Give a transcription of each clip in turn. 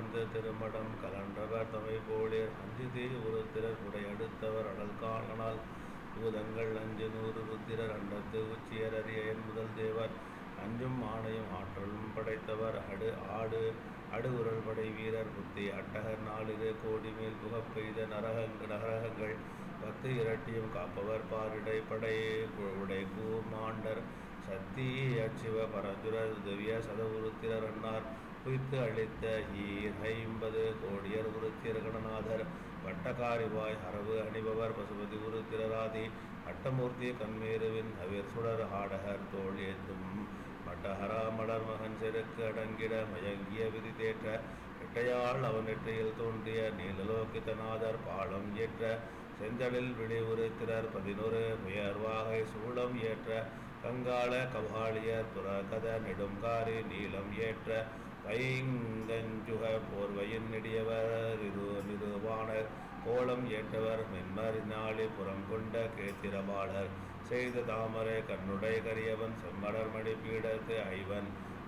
கலந்து திருமடம் கலன்றவர் தமை போலிர் அஞ்சுதி உருத்திரர் உடையடுத்தவர் அடல் காணல் பூதங்கள் 500 ருத்திரர் அண்டத்து உச்சியர் அரியன் முதல் தேவர் அஞ்சும் ஆணையும் ஆற்றலும் படைத்தவர் அடுகுரல் படை வீரர் புத்தி அட்டகர் 4 கோடி மேல் புகப்பெய்த நரகங்கள் 10 இரட்டியும் காப்பவர் பாரிடை படை உடை கூமாண்டர் சத்தி அச்சிவ பரஞ்சுரர் திவ்ய சதவுருத்திரர் அன்னார் குய்த்து அளித்த ஈர் 50 கோடியர் உருத்திரர் கணநாதர் வட்டக்காரிவாய் அரவு அணிபவர் பசுபதி உருத்திரராதி அட்டமூர்த்தி கண்மேருவின் அவிர் சுடர் ஆடகர் தோல் ஏந்தும் மட்டஹரா மலர் மகன் செருக்கு அடங்கிட மயங்கிய விதி தேற்ற இரட்டையாள் அவன் நெற்றியில் தோன்றிய நீலலோகிதநாதர் பாலம் ஏற்ற செந்தலில் விழி உருத்திரர் 11 உயர்வாகை சூளம் ஏற்ற கங்காள கபாலியர் புறகத நெடுங்காரி நீளம் ஏற்ற பைங்கஞ்சுக போர்வையின் நெடியவர் நிருவாணர் கோலம் ஏற்றவர் மென்மறிநாளி புறம் கொண்ட கேத்திரபாளர் செய்த தாமரை கண்ணுடை கரியவன் செம்மலர் மணி பீடத்து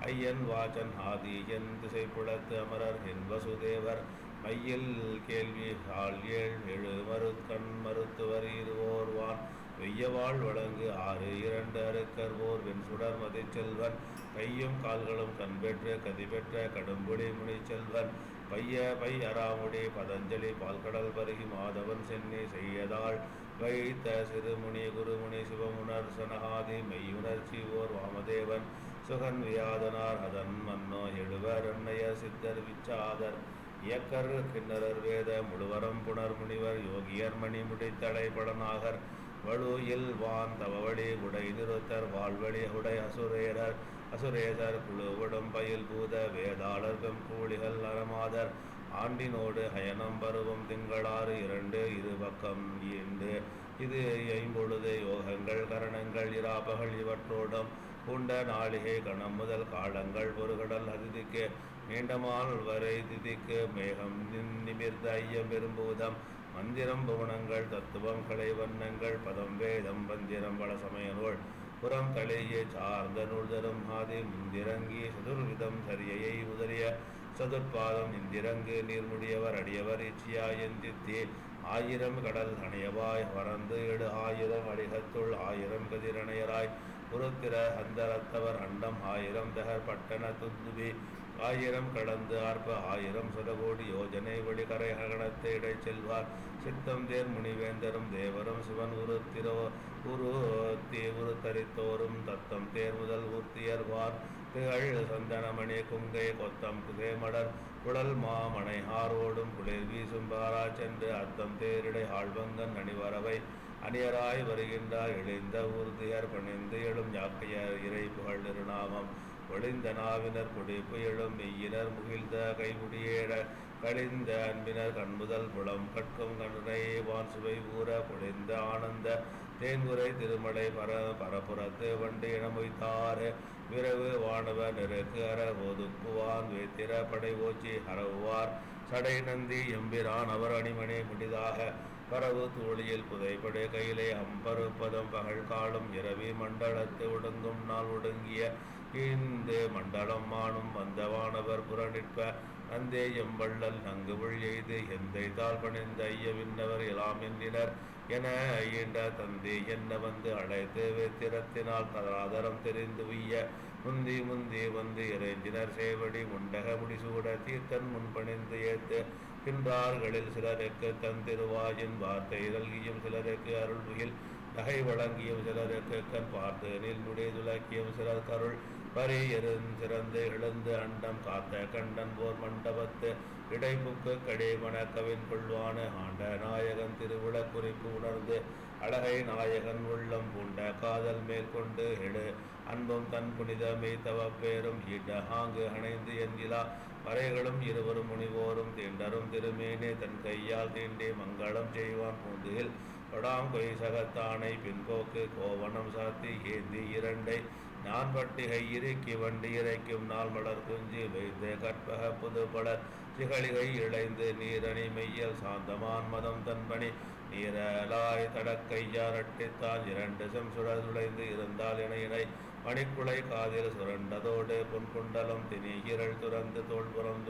ஐயன் வாசன் ஆதியன் திசைப்புலத்து அமரர் வசுதேவர் மையில் கேள்வி ஆள் 7 மருத்கண் மருத்துவர் இருவோர்வான் வெய்யவாள் வழங்கு 6 2 அருக்கர் ஓர் வெண்சுடர் மதிச்செல்வன் கையும் கால்களும் கண்பெற்று கதிபெற்ற கடும்புடி முனிச்செல்வன் பை அராமுடி பதஞ்சலி பால்கடல் பருகி மாதவன் சென்னி செய்யதாள் வைத்த சிறுமுனி குருமுனி சிவமுனர் சனகாதி மெய்யுணர்ச்சி ஓர் வாமதேவன் சுகன் வியாதனார் அதன் மன்னோ எழுவர் அன்னையர் சித்தர் விச்சாதர் இயக்கர் கிண்ணரர் வேத முழுவரம் புனர் முனிவர் யோகியர் மணி முடித்தடை படநாகர் வலுயில் வான் தவவழி உடை நிறுத்தர் வாழ்வழி உடை அசுரேசர் குழுவிடும் பயில் பூத வேதாளர் வெம்பூலிகள் அறமாதர் ஆண்டினோடு அயனம் பருவம் திங்களாறு 2 இருபக்கம் ஈண்டு இது 50 யோகங்கள் கரணங்கள் இராபகள் இவற்றோடும் பூண்ட நாளிகை கணம் முதல் காலங்கள் பொருகடல் அதிதிக்கு நீண்டமால் வரை திதிக்கு மேகம் நிமிர்ந்த ஐயம் பெரும்பூதம் மந்திரம் புவனங்கள் தத்துவம் கலை வண்ணங்கள் பதம் வேதம் பந்திரம் பல சமய நூல் புறம் தலையே சார்ந்த நூல் தரும் ஆதி முந்திரங்கி சதுர்விதம் சரியையை முதலிய சதுர்பாதம் இந்திரங்கு நீர்முடியவர் அடியவர் இச்சியா எந்தித்தி 1000 கடல் அணையவாய் வரந்து 7 அடிகத்துள் 1000 கதிரணையராய் புறத்திர அந்தரத்தவர் அண்டம் 1000 தகர் பட்டண துந்துபி 1000 கடந்து ஆர்ப்ப 1000 சதகோடி யோஜனை வழிகரை கணத்தை இடை செல்வார் சித்தம் தேர் முனிவேந்தரும் தேவரும் சிவன் உருத்தரித்தோரும் தத்தம் தேர் முதல் ஊர்த்தியர்வார் திகழ் சந்தனமணி குங்கை கொத்தம் புகைமடர் குழல் மாமனை ஆரோடும் குளிர் வீசும் பாரா சென்று அத்தம் தேரிடை ஆழ்வங்கன் அணிவரவை அணியராய் வருகின்றார் இழிந்த ஊர்தியர் பணிந்து எழும் யாக்கையர் இறை புகழ் திருநாமம் ஒளிந்த நாவினர் குடிப்பு எழும் மெய்யினர் முகிழ்ந்த கைமுடியேட கழிந்த அன்பினர் கண்முதல் புலம் கட்கும் கண்ணை வான் சுவை ஊற பொழிந்த ஆனந்த தேன்குறை திருமலை பரப்புறத்து வண்டு இனமொய்த்தாறு விரவு வானவ நெருக்கு அற ஒதுக்குவான் வேத்திர படை ஓச்சி அறவுவார் சடை நந்தி எம்பிரான் அவர் அணிமணி முடிதாக பரவு தூளியில் புதைப்படு கையிலே அம்பருப்பதம் பகல் காலும் இரவி மண்டலத்து ஒடுங்கும் நாள் ஒடுங்கிய இந்து மண்டலம் மானும் வந்தவானவர் புறநிற்ப நந்தே எம்பள்ளல் நங்கு எய்து எந்தை தாழ் பணிந்த ஐய விண்ணவர் எலாம் எண்ணினர் என ஈண்ட தந்தை என்ன வந்து அழைத்து வேத்திரத்தினால் கதாதரம் தெரிந்து உய்ய முந்தி வந்து இறைஞ்சினர் சேவடி முண்டக முடிசூட தீர்த்தன் முன்பணிந்து ஏத்து கின்றார்களில் சிலருக்கு தன் திருவாயின் வார்த்தை நல்கியும் சிலருக்கு அருள்வியில் நகை வழங்கியும் சிலருக்கு கண் பார்த்து நீள்முடி துலக்கியும் சிலர் கருள் பரி சிறந்து எழுந்து அண்டம் காத்த கண்டன் போர் மண்டபத்து இடைப்புக்கு கடைமண கவின் கொள்வான ஆண்ட நாயகன் திருவிழ குறிப்பு உணர்ந்து அழகை நாயகன் உள்ளம் பூண்ட காதல் மேற்கொண்டு எழு அன்பும் தன் புனிதமே தவப்பேரும் ஆங்கு அணைந்து என்கிலா மறைகளும் இருவரும் முனிவோரும் தீண்டரும் திருமேனே தன் கையால் தீண்டி மங்களம் செய்வான் பூந்துகில் தொடாம் கொய் சகத்தானை பின்போக்கு கோவணம் சாத்தி ஏந்தி இரண்டை நான் பட்டிகை இறுக்கி வண்டி இறைக்கும் நாள் மலர் குஞ்சி வைத்து கற்பக புதுபலர் சிகளிகை இழைந்து நீரணி மெய்யல் சாந்தமான் மதம் தன்பணி நீரலாய் தடக்கையாரட்டித்தான் 2 செம்சுடர் துளைந்து இருந்தால் இணை மணிக்குலை காதில் சுரண்டதோடு பொன்குண்டலம் திணி இரள் துறந்து தோல்புறம்